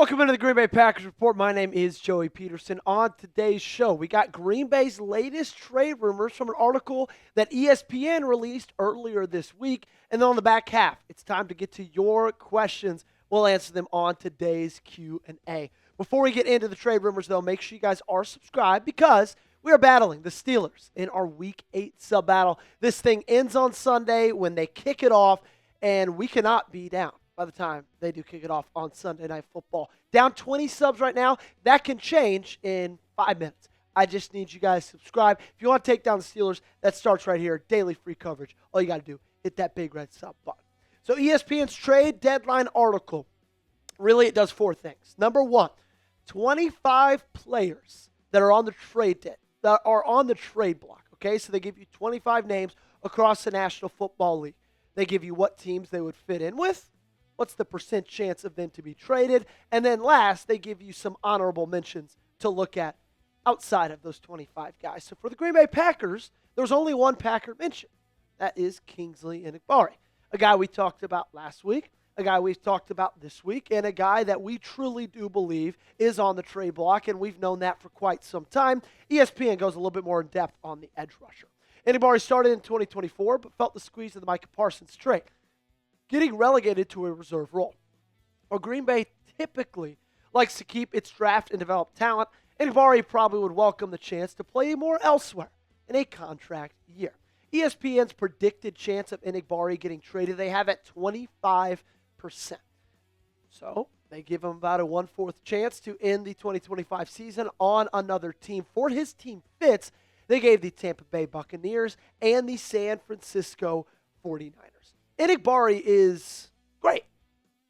Welcome into the Green Bay Packers Report. My name is Joey Petersen. On today's show, we got Green Bay's latest trade rumors from an article that ESPN released earlier this week. And then on the back half, it's time to get to your questions. We'll answer them on today's Q&A. Before we get into the trade rumors, though, make sure you guys are subscribed because we are battling the Steelers in our Week 8 sub-battle. This thing ends on Sunday when they kick it off, and we cannot be down by the time they do kick it off on Sunday Night Football. Down 20 subs right now. That can change in 5 minutes. I just need you guys to subscribe. If you want to take down the Steelers, that starts right here. Daily free coverage. All you got to do, hit that big red sub button. So ESPN's trade deadline article, really it does 4 things. Number 1, 25 players that are on the trade block. Okay, so they give you 25 names across the National Football League. They give you what teams they would fit in with, what's the % chance of them to be traded, and then last, they give you some honorable mentions to look at outside of those 25 guys. So for the Green Bay Packers, there's only one Packer mention. That is Kingsley Enagbare, a guy we talked about last week, a guy we've talked about this week, and a guy that we truly do believe is on the trade block, and we've known that for quite some time. ESPN goes a little bit more in depth on the edge rusher. Enagbare started in 2024, but felt the squeeze of the Micah Parsons trade, getting relegated to a reserve role. While Green Bay typically likes to keep its draft and develop talent, Enagbare probably would welcome the chance to play more elsewhere in a contract year. ESPN's predicted chance of Enagbare getting traded, they have at 25%. So they give him about a 1/4 chance to end the 2025 season on another team. For his team fits, they gave the Tampa Bay Buccaneers and the San Francisco 49ers. Enagbare is great.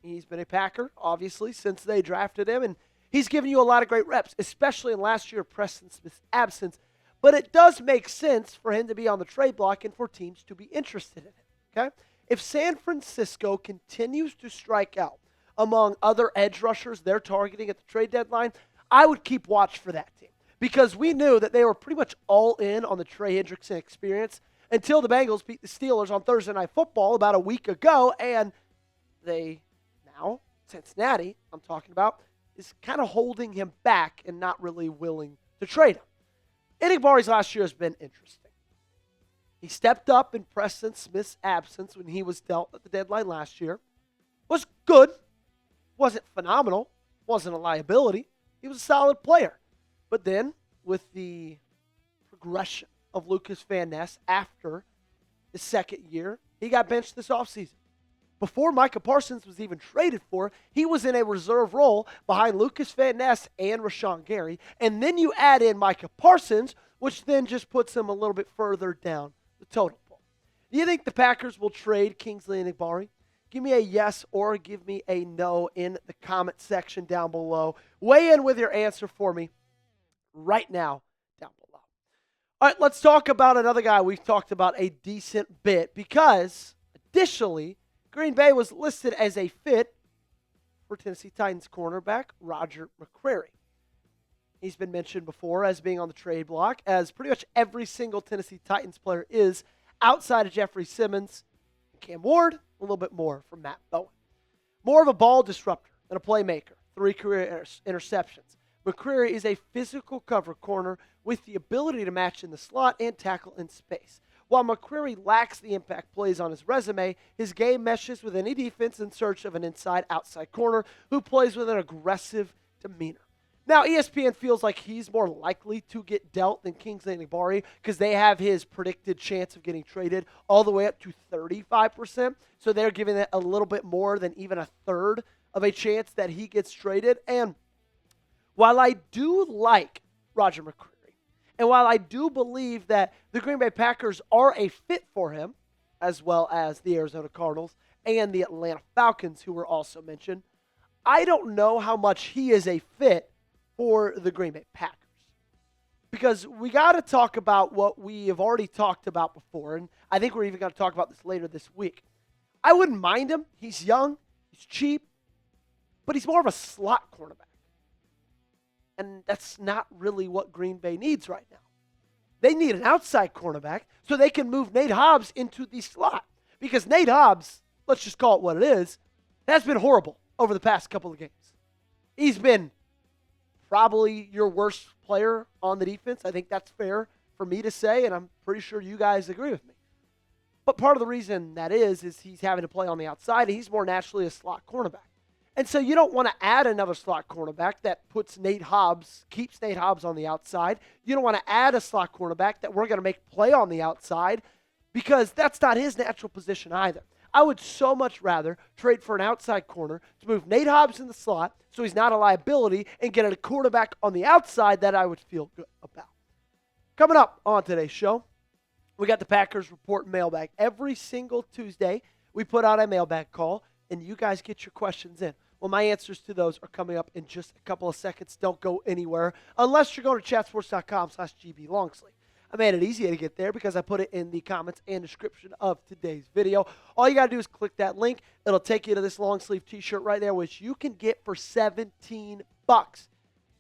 He's been a Packer, obviously, since they drafted him, and he's given you a lot of great reps, especially in last year Preston Smith's absence. But it does make sense for him to be on the trade block and for teams to be interested in him. Okay? If San Francisco continues to strike out among other edge rushers they're targeting at the trade deadline, I would keep watch for that team because we knew that they were pretty much all in on the Trey Hendrickson experience until the Bengals beat the Steelers on Thursday Night Football about a week ago, and Cincinnati, I'm talking about, is kind of holding him back and not really willing to trade him. Enagbare's last year has been interesting. He stepped up in Preston Smith's absence when he was dealt at the deadline last year. Was good. Wasn't phenomenal. Wasn't a liability. He was a solid player. But then, with the progression of Lucas Van Ness after his second year, he got benched this offseason. Before Micah Parsons was even traded for, he was in a reserve role behind Lucas Van Ness and Rashawn Gary. And then you add in Micah Parsons, which then just puts him a little bit further down the total pole. Do you think the Packers will trade Kingsley Enagbare? Give me a yes or give me a no in the comment section down below. Weigh in with your answer for me right now down below. All right, let's talk about another guy we've talked about a decent bit because, additionally, Green Bay was listed as a fit for Tennessee Titans cornerback Roger McCreary. He's been mentioned before as being on the trade block, as pretty much every single Tennessee Titans player is outside of Jeffrey Simmons and Cam Ward, a little bit more from Matt Bowen. More of a ball disruptor than a playmaker, 3 career interceptions. McCreary is a physical cover corner with the ability to match in the slot and tackle in space. While McCreary lacks the impact plays on his resume, his game meshes with any defense in search of an inside-outside corner who plays with an aggressive demeanor. Now, ESPN feels like he's more likely to get dealt than Kingsley Enagbare because they have his predicted chance of getting traded all the way up to 35%. So they're giving it a little bit more than even a third of a chance that he gets traded. And while I do like Roger McCreary, and while I do believe that the Green Bay Packers are a fit for him, as well as the Arizona Cardinals and the Atlanta Falcons, who were also mentioned, I don't know how much he is a fit for the Green Bay Packers. Because we got to talk about what we have already talked about before, and I think we're even going to talk about this later this week. I wouldn't mind him. He's young. He's cheap. But he's more of a slot cornerback. And that's not really what Green Bay needs right now. They need an outside cornerback so they can move Nate Hobbs into the slot. Because Nate Hobbs, let's just call it what it is, has been horrible over the past couple of games. He's been probably your worst player on the defense. I think that's fair for me to say, and I'm pretty sure you guys agree with me. But part of the reason that is he's having to play on the outside, and he's more naturally a slot cornerback. And so you don't want to add another slot cornerback that keeps Nate Hobbs on the outside. You don't want to add a slot cornerback that we're going to make play on the outside because that's not his natural position either. I would so much rather trade for an outside corner to move Nate Hobbs in the slot so he's not a liability and get a quarterback on the outside that I would feel good about. Coming up on today's show, we got the Packers Report mailbag. Every single Tuesday, we put out a mailbag call, and you guys get your questions in. Well, my answers to those are coming up in just a couple of seconds. Don't go anywhere unless you're going to chatsports.com/GBLongsleeve. I made it easy to get there because I put it in the comments and description of today's video. All you got to do is click that link. It'll take you to this long sleeve t-shirt right there, which you can get for $17. It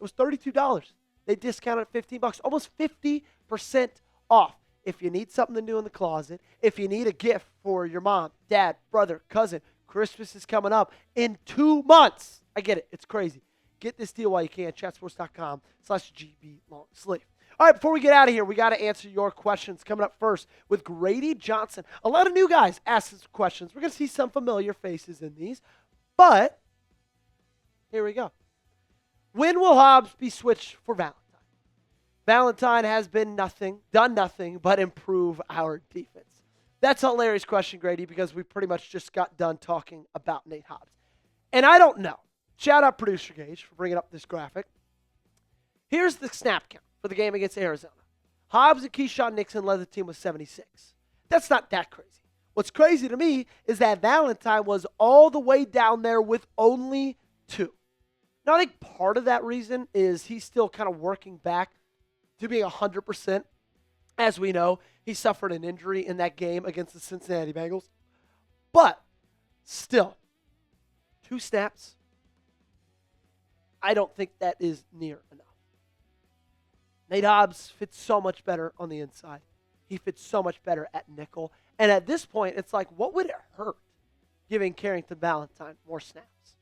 was $32. They discounted $15, almost 50% off. If you need something to do in the closet, if you need a gift for your mom, dad, brother, cousin, Christmas is coming up in 2 months. I get it. It's crazy. Get this deal while you can. Chatsports.com/GBLongsleeve. All right, before we get out of here, we got to answer your questions. Coming up first with Grady Johnson. A lot of new guys asked us questions. We're going to see some familiar faces in these, but here we go. When will Hobbs be switched for Valentine? Valentine has done nothing but improve our defense. That's a hilarious question, Grady, because we pretty much just got done talking about Nate Hobbs. And I don't know. Shout out Producer Gage for bringing up this graphic. Here's the snap count for the game against Arizona. Hobbs and Keyshawn Nixon led the team with 76. That's not that crazy. What's crazy to me is that Valentine was all the way down there with only 2. Now, I think part of that reason is he's still kind of working back to being 100%. As we know, he suffered an injury in that game against the Cincinnati Bengals. But still, 2 snaps, I don't think that is near enough. Nate Hobbs fits so much better on the inside. He fits so much better at nickel. And at this point, it's like, what would it hurt giving Carrington Valentine more snaps?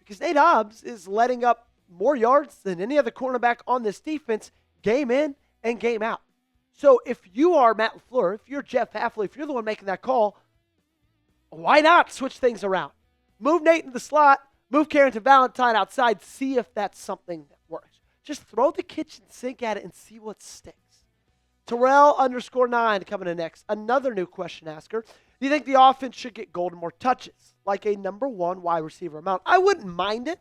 Because Nate Hobbs is letting up more yards than any other cornerback on this defense game in and game out. So if you are Matt LaFleur, if you're Jeff Hafley, if you're the one making that call, why not switch things around? Move Nate in the slot, move Carrington Valentine outside, see if that's something that works. Just throw the kitchen sink at it and see what sticks. Terrell_9 coming in next. Another new question asker. Do you think the offense should get Golden more touches, like a number 1 wide receiver amount? I wouldn't mind it.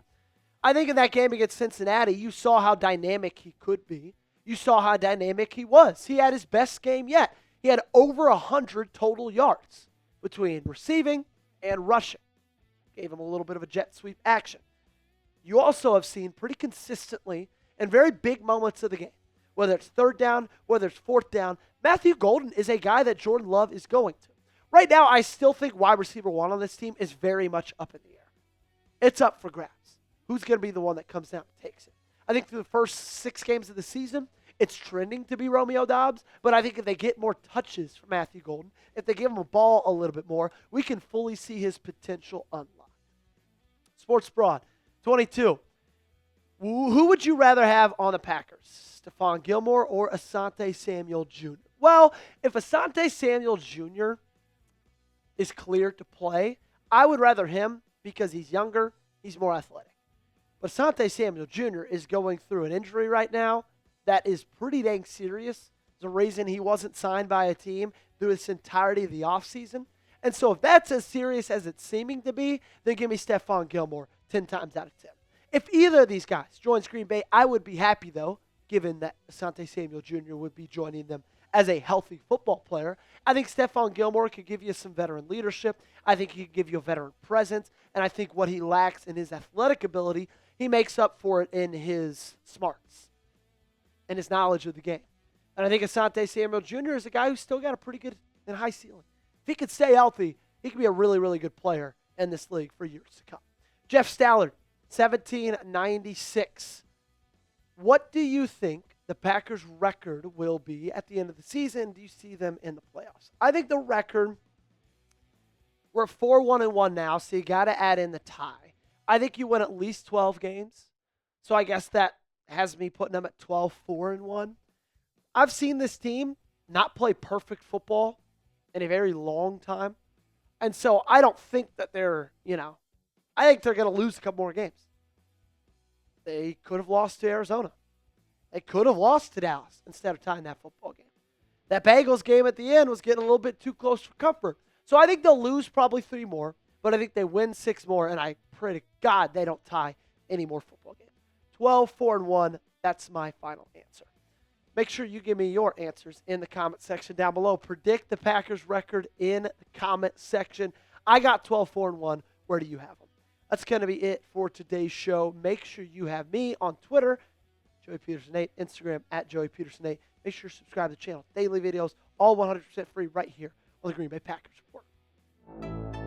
I think in that game against Cincinnati, you saw how dynamic he could be. You saw how dynamic he was. He had his best game yet. He had over 100 total yards between receiving and rushing. Gave him a little bit of a jet sweep action. You also have seen pretty consistently in very big moments of the game, whether it's 3rd down, whether it's 4th down, Matthew Golden is a guy that Jordan Love is going to. Right now, I still think wide receiver 1 on this team is very much up in the air. It's up for grabs. Who's going to be the one that comes down and takes it? I think through the first 6 games of the season, it's trending to be Romeo Doubs, but I think if they get more touches from Matthew Golden, if they give him a ball a little bit more, we can fully see his potential unlocked. Sports Broad, 22. Who would you rather have on the Packers, Stephon Gilmore or Asante Samuel Jr.? Well, if Asante Samuel Jr. is cleared to play, I would rather him because he's younger, he's more athletic. But Asante Samuel Jr. is going through an injury right now that is pretty dang serious. There's a reason he wasn't signed by a team through this entirety of the offseason. And so if that's as serious as it's seeming to be, then give me Stephon Gilmore 10 times out of 10. If either of these guys joins Green Bay, I would be happy, though, given that Asante Samuel Jr. would be joining them as a healthy football player. I think Stephon Gilmore could give you some veteran leadership. I think he could give you a veteran presence. And I think what he lacks in his athletic ability, he makes up for it in his smarts and his knowledge of the game. And I think Asante Samuel Jr. is a guy who's still got a pretty good and high ceiling. If he could stay healthy, he could be a really, really good player in this league for years to come. Jeff Stallard, 1796. What do you think the Packers' record will be at the end of the season? Do you see them in the playoffs? I think the record, we're 4-1-1 now, so you got to add in the tie. I think you win at least 12 games. So I guess that has me putting them at 12-4-1. I've seen this team not play perfect football in a very long time. And so I don't think that I think they're going to lose a couple more games. They could have lost to Arizona. They could have lost to Dallas instead of tying that football game. That Bengals game at the end was getting a little bit too close for comfort. So I think they'll lose probably 3 more, but I think they win 6 more, and I pray to God they don't tie any more football games. 12-4-1, that's my final answer. Make sure you give me your answers in the comment section down below. Predict the Packers record in the comment section. I got 12-4-1. Where do you have them? That's going to be it for today's show. Make sure you have me on Twitter, Joey Petersen 8, Instagram at Joey Petersen 8. Make sure you subscribe to the channel. Daily videos, all 100% free right here on the Green Bay Packers Report.